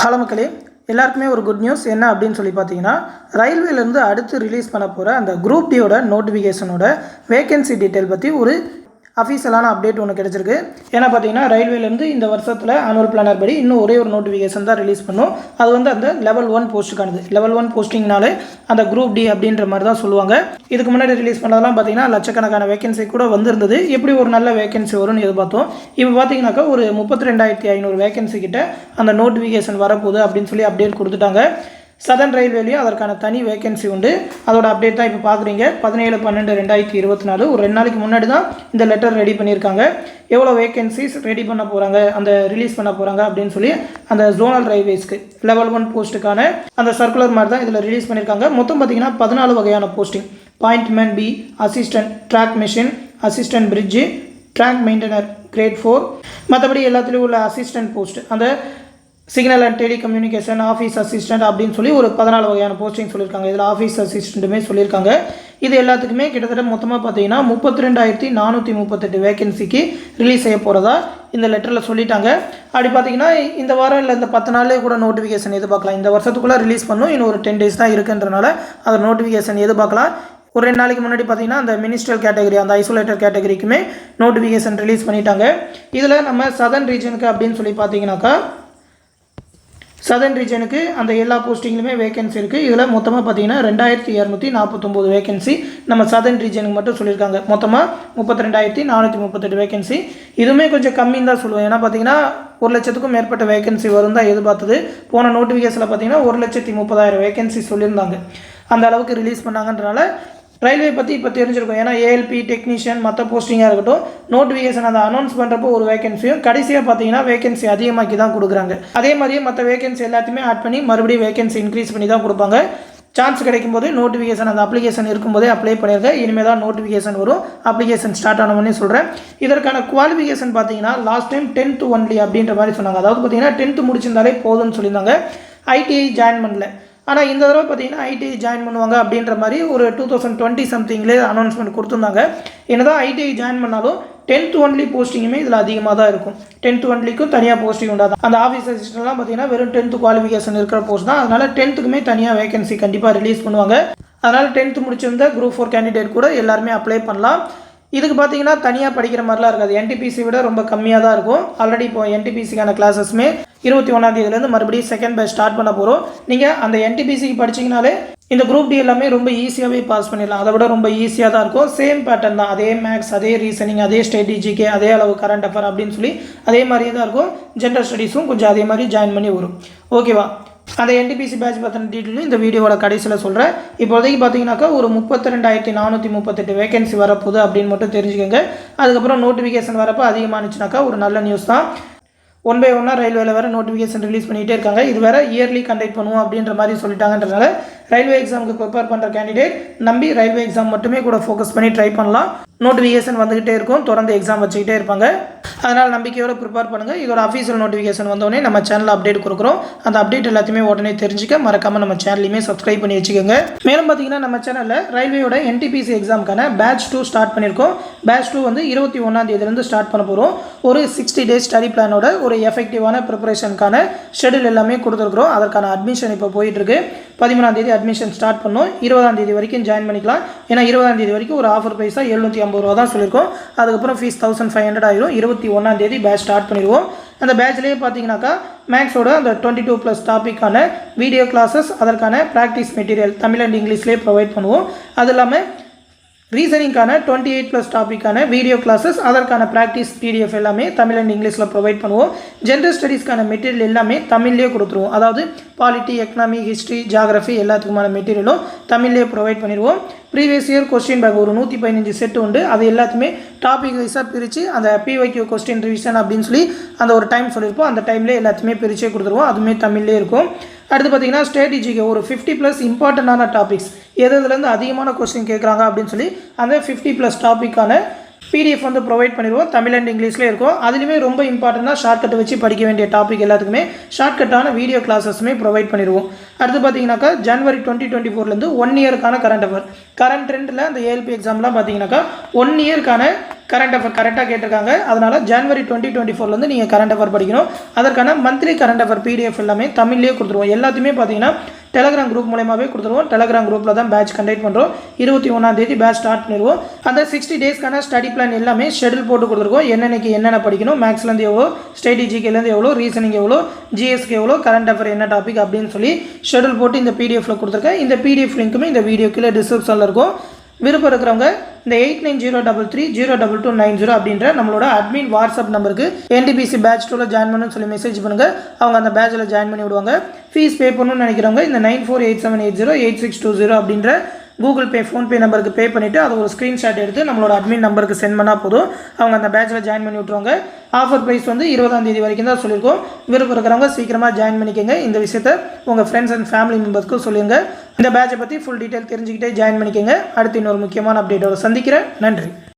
Hello மக்களே, எல்லாருக்குமே ஒரு குட் நியூஸ் என்ன அப்படின்னு சொல்லி பார்த்தீங்கன்னா, ரயில்வேலேருந்து அடுத்து ரிலீஸ் பண்ண போகிற அந்த குரூப் டியோட நோட்டிஃபிகேஷனோட வேகன்சி டீட்டெயில் பற்றி ஒரு அஃபீஷியலான அப்டேட் ஒன்று கிடச்சிருக்கு. ஏன்னா பார்த்தீங்கன்னா ரயில்வேலேருந்து இந்த வருஷத்தில் ஆனுவல் பிளானர் படி இன்னும் ஒரே ஒரு நோட்டிஃபிகேஷன் தான் ரிலீஸ் பண்ணும். அது வந்து அந்த லெவல் 1 போஸ்ட்டுக்கானது. லெவல் 1 போஸ்டிங்னாலே அந்த குரூப் டி அப்படின்ற மாதிரி தான் சொல்லுவாங்க. இதுக்கு முன்னாடி ரிலீஸ் பண்ணதெல்லாம் பார்த்தீங்கன்னா லட்சக்கணக்கான வேகன்சி கூட வந்திருந்தது. எப்படி ஒரு நல்ல வேகன்சி வரும்னு எதிர்பார்த்தோம். இப்போ பார்த்தீங்கன்னாக்கா ஒரு 32,500 வேகன்சி கிட்ட அந்த நோட்டிஃபிகேஷன் வரப்போகுது அப்படின்னு சொல்லி அப்டேட் கொடுத்துட்டாங்க. சதர்ன் ரயில்வேலையும் அதற்கான தனி வேகன்சி உண்டு. அதோட அப்டேட் தான் இப்போ பார்க்குறீங்க. 17/12/2024 ஒரு 2 நாளைக்கு முன்னாடி தான் இந்த லெட்டர் ரெடி பண்ணியிருக்காங்க. எவ்வளோ வேகன்சிஸ் ரெடி பண்ண போகிறாங்க, அந்த ரிலீஸ் பண்ண போகிறாங்க அப்படின்னு சொல்லி அந்த ஜோனல் ரயில்வேஸ்க்கு லெவல் 1 போஸ்ட்டுக்கான அந்த சர்க்குலர் மாதிரி தான் இதில் ரிலீஸ் பண்ணியிருக்காங்க. மொத்தம் பார்த்தீங்கன்னா 14 வகையான posting. Pointman B, assistant track machine, assistant bridge, track maintainer grade 4. மற்றபடி எல்லாத்துலேயும் உள்ள அசிஸ்டன்ட் போஸ்ட், அந்த signal and telecommunication, office assistant அப்படின்னு சொல்லி ஒரு 14 வகையான போஸ்டிங் சொல்லியிருக்காங்க. இதில் ஆஃபீஸ் அசிஸ்டண்ட்டுமே சொல்லியிருக்காங்க. இது எல்லாத்துக்குமே கிட்டத்தட்ட மொத்தமாக பார்த்தீங்கன்னா 32,438 வேகன்சிக்கு ரிலீஸ் செய்ய போகிறதா இந்த லெட்டரில் சொல்லிட்டாங்க. அப்படி பார்த்தீங்கன்னா இந்த வாரம் இல்லை இந்த 10 நாளே கூட நோட்டிஃபிகேஷன் எதிர்பார்க்கலாம். இந்த வருஷத்துக்குள்ளே ரிலீஸ் பண்ணும். இன்னும் ஒரு 10 days தான் இருக்குன்றனால அதை நோட்டிஃபிகேஷன் எதிர்பார்க்கலாம். ஒரு 2 நாளைக்கு முன்னாடி பார்த்தீங்கன்னா அந்த மினிஸ்ட்ரியல் கேட்டகரி, அந்த ஐசோலேட்டர் கேட்டகரிக்குமே நோட்டிஃபிகேஷன் ரிலீஸ் பண்ணிட்டாங்க. இதில் நம்ம சதர்ன் ரீஜனுக்கு அப்படின்னு சொல்லி பார்த்தீங்கன்னாக்கா சதர்ன் ரீஜனுக்கு அந்த எல்லா போஸ்டிங்லையுமே வேகன்சி இருக்குது. இதில் மொத்தமாக பார்த்தீங்கன்னா 2,249 வேகன்சி நம்ம சதர்ன் ரீஜனுக்கு மட்டும் சொல்லியிருக்காங்க. மொத்தமாக 32,438 வேகன்சி. இதுவுமே கொஞ்சம் கம்மின்னு தான் சொல்லுவேன். ஏன்னா பார்த்தீங்கன்னா 1,00,000க்கும் மேற்பட்ட வேகன்சி வரும் தான் எதிர்பார்த்தது. போன நோட்டிஃபிகேஷனில் பார்த்தீங்கன்னா 1,30,30,000 வேகன்சி சொல்லியிருந்தாங்க. அந்த அளவுக்கு ரிலீஸ் பண்ணாங்கன்றனால ரயில்வே பற்றி இப்போ தெரிஞ்சிருக்கும். ஏன்னா ஏஎல்பி டெக்னீஷியன் மற்ற போஸ்டிங்காக இருக்கட்டும், நோட்டிஃபிகேஷன் அதை அனௌன்ஸ் பண்ணுறப்போ ஒரு வேகன்சியும் கடைசியாக பார்த்தீங்கன்னா வேகன்சி அதிகமாக்கி தான் கொடுக்குறாங்க. அதே மாதிரியே மற்ற வேகன்சி எல்லாத்தையுமே ஆட் பண்ணி மறுபடியும் வேகன்சி இன்க்ரீஸ் பண்ணி தான் கொடுப்பாங்க. சான்ஸ் கிடைக்கும் போது நோட்டிஃபிகேஷன் அந்த அப்ளிகேஷன் இருக்கும்போதே அப்ளை பண்ணியிருக்கேன். இனிமேல் தான் நோட்டிஃபிகேஷன் வரும். அப்ளிகேஷன் ஸ்டார்ட் ஆனவொன்னே சொல்கிறேன். இதற்கான குவாலிஃபிகேஷன் பார்த்தீங்கன்னா லாஸ்ட் டைம் 10th ஒன்லி அப்படின்ற மாதிரி சொன்னாங்க. அதாவது பார்த்தீங்கன்னா 10th முடிச்சிருந்தாலே போதும்னு சொல்லியிருந்தாங்க. ஐடிஐ ஜாயின் பண்ணல. ஆனால் இந்த தடவை பார்த்தீங்கன்னா ஐடிஐ ஜாயின் பண்ணுவாங்க அப்படின்ற மாதிரி ஒரு 2020 சம்திங்லேயே அனௌன்ஸ்மெண்ட் கொடுத்துருந்தாங்க. என்னதான் ஐடிஐ ஜாயின் பண்ணாலும் 10th ஒன்லி போஸ்டிங்குமே இதில் அதிகமாக தான் இருக்கும். 10th ஒன்லிக்கும் தனியாக போஸ்டிங் உண்டாது. அந்த ஆஃபீஸ் அசிஸ்டன்ட்லாம் பார்த்தீங்கன்னா வெறும் 10th குவாலிஃபிகேஷன் இருக்கிற போஸ்ட் தான். அதனால் 10th தனியாக வேகன்சி கண்டிப்பாக ரிலீஸ் பண்ணுவாங்க. அதனால் 10th முடிச்சிருந்த குரூப் 4 கேண்டிடேட் கூட எல்லாருமே அப்ளை பண்ணலாம். இதுக்கு பார்த்தீங்கன்னா தனியாக படிக்கிற மாதிரிலாம் இருக்காது. என்டிபிசி விட ரொம்ப கம்மியாக தான் இருக்கும். ஆல்ரெடி இப்போ என்டிபிசிக்கான கிளாஸஸ்மே 21ஆம் தேதியிலேருந்து மறுபடியும் செகண்ட் பேட்ச் ஸ்டார்ட் பண்ண போகிறோம். நீங்கள் அந்த என்டிபிசிக்கு படிச்சிங்கனாலே இந்த குரூப் டி எல்லாமே ரொம்ப ஈஸியாகவே பாஸ் பண்ணிடலாம். அதை விட ரொம்ப ஈஸியாக தான் இருக்கும். சேம் பேட்டர்ன் தான். அதே மேக்ஸ், அதே ரீசனிங், அதே ஸ்ட்ராட்டஜிக்கு, அதே அளவு கரண்ட் அஃபேர் அப்படின்னு சொல்லி அதே மாதிரியே தான் இருக்கும். ஜென்ரல் ஸ்டடீஸும் கொஞ்சம் அதே மாதிரி ஜாயின் பண்ணி வரும். ஓகேவா? அந்த என்டிபிசி பேட்ச் பற்றின டீட்டெயிலும் இந்த வீடியோவோட கடைசியில் சொல்கிறேன். இப்போதைக்கு பார்த்தீங்கன்னாக்கா ஒரு 32,438 வேகன்சி வரப்போகுது அப்படின்னு மட்டும் தெரிஞ்சுக்கோங்க. அதுக்கப்புறம் நோட்டிஃபிகேஷன் வரப்போ அதிகமானுச்சுனாக்கா ஒரு நல்ல நியூஸ் தான். 1 by 1 ரயில்வேல வேறு நோட்டிஃபிகேஷன் ரிலீஸ் பண்ணிகிட்டே இருக்காங்க. இது வேறு இயர்லி கண்டக்ட் பண்ணுவோம் அப்படின்ற மாதிரி சொல்லிட்டாங்கன்றனால ரயில்வே எக்ஸாமுக்கு ப்ரிப்பேர் பண்ணுற கேண்டிடேட் நம்பி ரயில்வே எக்ஸாம் மட்டுமே கூட ஃபோக்கஸ் பண்ணி ட்ரை பண்ணலாம். நோட்டிஃபிகேஷன் வந்துகிட்டே இருக்கும். தொடர்ந்து எக்ஸாம் வச்சுக்கிட்டே இருப்பாங்க. அதனால் நம்பிக்கையோடு ப்ரிப்பேர் பண்ணுங்கள். இதோட அஃபீஷியல் நோட்டிஃபிகேஷன் வந்தோடனே நம்ம சேனலில் அப்டேட் கொடுக்குறோம். அந்த அப்டேட் எல்லாத்தையுமே உடனே தெரிஞ்சுக்க மறக்காமல் நம்ம சேனலையுமே சப்ஸ்கிரைப் பண்ணி வச்சுக்கோங்க. மேலும் பார்த்தீங்கன்னா நம்ம சேனலில் ரயில்வேயோட என்டிபிசி எக்ஸாமுக்கான பேட்ச் 2 ஸ்டார்ட் பண்ணியிருக்கோம். பேட்ச் 2 வந்து 21ஆம் தேதியிலேருந்து ஸ்டார்ட் பண்ண போகிறோம். ஒரு 60 days ஸ்டடி பிளானோட ஒரு எஃபெக்டிவான ப்ரிப்பரேஷனுக்கான ஷெடியூல் எல்லாமே கொடுத்துருக்குறோம். அதற்கான அட்மிஷன் இப்போ போயிட்டுருக்கு. 13ஆம் தேதி அட்மிஷன் ஸ்டார்ட் பண்ணோம். 20ஆம் தேதி வரைக்கும் ஜாயின் பண்ணிக்கலாம். ஏன்னா 20ஆம் தேதி வரைக்கும் ஒரு ஆஃபர் ப்ரைஸாக 750 ரூபா தான் சொல்லியிருக்கோம். அதுக்கப்புறம் ஃபீஸ் 1,500 ஆயிரும். 21ஆம் தேதி பேட்ச் ஸ்டார்ட் பண்ணிடுவோம். அந்த பேட்ச்லேயே பார்த்தீங்கன்னாக்கா மேக்ஸோட அந்த 22+ டாப்பிக்கான வீடியோ கிளாஸஸ், அதற்கான ப்ராக்டிஸ் மெட்டீரியல் தமிழ் அண்ட் இங்கிலீஷ்லேயே ப்ரொவைட் பண்ணுவோம். அது இல்லாமல் ரீசனிங்கான 28+ டாப்பிக்கான வீடியோ கிளாஸஸ், அதற்கான ப்ராக்டிஸ் பிடிஎஃப் எல்லாமே தமிழ் அண்ட் இங்கிலீஷில் ப்ரொவைட் பண்ணுவோம். ஜென்ரல் ஸ்டடீஸ்க்கான மெட்டீரியல் எல்லாமே தமிழ்லேயே கொடுத்துருவோம். அதாவது பாலிட்டி, எக்கனாமி, ஹிஸ்ட்ரி, ஜியாகிரஃபி எல்லாத்துக்குமான மெட்டீரியலும் தமிழ்லேயே ப்ரொவைட் பண்ணிடுவோம். ப்ரீவியஸ் இயர் கொஸ்டின் பேக் ஒரு 115 செட் உண்டு. அது எல்லாத்தையுமே டாபிக் வைஸாக பிரித்து அந்த பிஒய்க்யூ கொஸ்டின் ரிவிஷன் அப்படின்னு சொல்லி அந்த ஒரு டைம் சொல்லியிருப்போம். அந்த டைம்லேயே எல்லாத்தையுமே பிரிச்சே கொடுத்துருவோம். அதுவுமே தமிழ்லேயே இருக்கும். அடுத்து பார்த்தீங்கன்னா ஸ்ட்ராட்டஜிக்கு ஒரு 50+ இம்பார்ட்டண்டான டாபிக்ஸ், எதுலேருந்து அதிகமான கொஸ்டின் கேட்குறாங்க அப்படின்னு சொல்லி அந்த 50+ டாப்பிக்கான பிடிஎஃப் வந்து ப்ரொவைட் பண்ணிடுவோம். தமிழ் அண்ட் இங்கிலீஷ்லேயே இருக்கும். அதுலேயுமே ரொம்ப இம்பார்ட்டண்டாக ஷார்ட்கட் வச்சு படிக்க வேண்டிய டாபிக் எல்லாத்துக்குமே ஷார்ட்கட்டான வீடியோ கிளாஸஸுமே ப்ரொவைட் பண்ணிடுவோம். அடுத்து பார்த்தீங்கன்னாக்கா ஜனவரி 2024 1 இயருக்கான கரண்ட் அஃபேர், கரண்ட் ட்ரெண்டில் அந்த ஏஎல்பி எக்ஸாம்லாம் பார்த்தீங்கன்னாக்கா 1 இயருக்கான கரண்ட் அஃபேர் கரெக்டாக கேட்டிருக்காங்க. அதனால் ஜனவரி 2024 நீங்கள் கரண்ட் அஃபேர் படிக்கணும். அதற்கான மந்த்லி கரண்ட் அஃபேர் PDF எல்லாமே தமிழ்லேயே கொடுத்துருவோம். எல்லாத்தையுமே பார்த்தீங்கன்னா டெலகிராம் குரூப் மூலமாகவே கொடுத்துருவோம். டெலகிராம் குரூப்பில் தான் பேட்ச் கண்டக்ட் பண்ணுறோம். 21 பேட்ச் ஸ்டார்ட் பண்ணிடுவோம். அந்த 60 டேஸ்க்கான ஸ்டடி பிளான் எல்லாமே ஷெடியூல் போட்டு கொடுத்துருக்கோம். என்னென்னக்கு என்னென்ன படிக்கணும், மேக்ஸ்லேருந்து எவ்வளோ, ஸ்ட்ராட்டஜிக்கிலேருந்து எவ்வளோ, ரீசனிங் எவ்வளோ, ஜிஎஸ்க்கு எவ்வளோ, கரண்ட் அஃபேர் என்ன டாபிக் அப்படின்னு சொல்லி ஷெடியூல் போட்டு இந்த PDFல கொடுத்துருக்கேன். இந்த PDF லிங்க்குமே இந்த வீடியோ கீழே டிஸ்கிரிப்ஷனில் இருக்கும். விருப்பம் இருக்கிறவங்க இந்த 8903322290 அப்படின்ற நம்மளோட அட்மின் வாட்ஸ்அப் நம்பருக்கு NTPC பேட்ச் 2ல ஜாயின் பண்ணணும்னு சொல்லி மெசேஜ் பண்ணுங்கள். அவங்க அந்த பேட்சில் ஜாயின் பண்ணி விடுவாங்க. ஃபீஸ் பே பண்ணணும்னு நினைக்கிறவங்க இந்த 9487808620 அப்படின்ற கூகுள் பே, ஃபோன்பே நம்பருக்கு பே பண்ணிவிட்டு அதை ஒரு ஸ்க்ரீன்ஷாட் எடுத்து நம்மளோட அட்மின் நம்பருக்கு சென்ட் பண்ணால் போதும். அவங்க அந்த பேட்சில் ஜாயின் பண்ணி விட்ருவாங்க. ஆஃபர் ப்ரைஸ் 20 வரைக்கும் தான் சொல்லியிருக்கோம். விருப்பம் இருக்கிறவங்க சீக்கிரமாக ஜாயின் பண்ணிக்கோங்க. இந்த விஷயத்தை உங்கள் ஃப்ரெண்ட்ஸ் அண்ட் ஃபேமிலி மெம்பர்ஸ்க்கு சொல்லுங்கள். இந்த பேட்சை பற்றி ஃபுல் டீட்டெயில் தெரிஞ்சுக்கிட்டே ஜாயின் பண்ணிக்கோங்க. அடுத்து இன்னொரு முக்கியமான அப்டேட்டோட சந்திக்கிறேன். நன்றி.